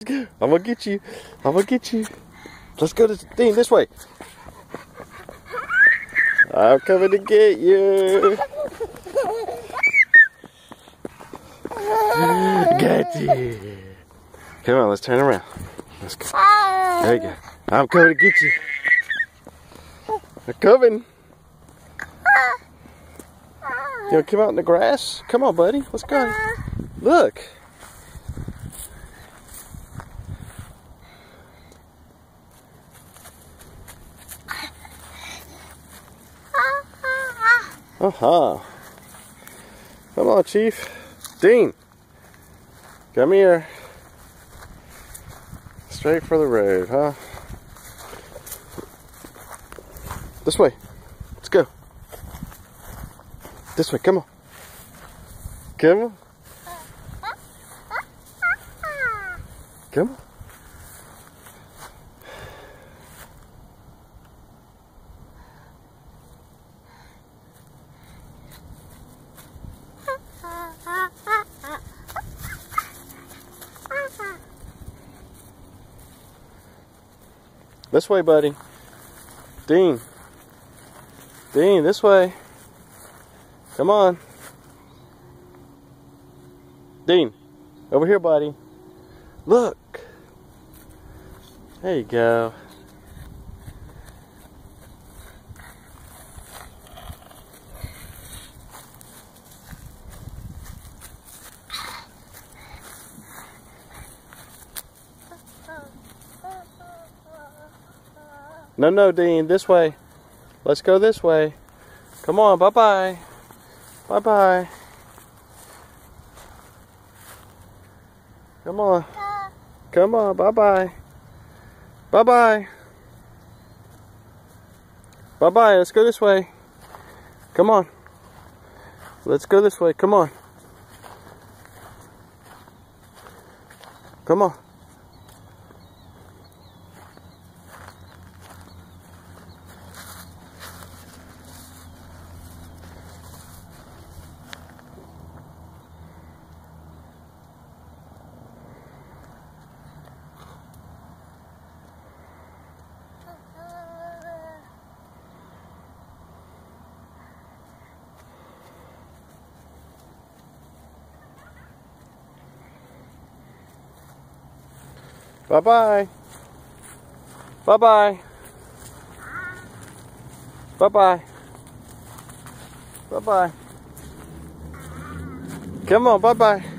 go. I'm gonna get you. I'm gonna get you. Let's go to Dean this way. I'm coming to get you. Got you. Come on, let's turn around. Let's go. There you go. I'm coming to get you. I'm coming. You wanna come out in the grass? Come on, buddy. Let's go. Look. Uh-huh. Come on, Chief. Dean. Come here. Straight for the road, huh? This way. Let's go. This way, come on. Come on. Come on. This way, buddy. Dean. Dean, this way. Come on. Dean, over here, buddy. Look. There you go. No, no, Dean, this way. Let's go this way. Come on, bye-bye. Bye-bye. Come on. Come on, bye-bye. Bye-bye. Bye-bye, let's go this way. Come on. Let's go this way, come on. Come on. Bye-bye. Bye-bye. Bye-bye. Bye-bye. Come on, bye-bye.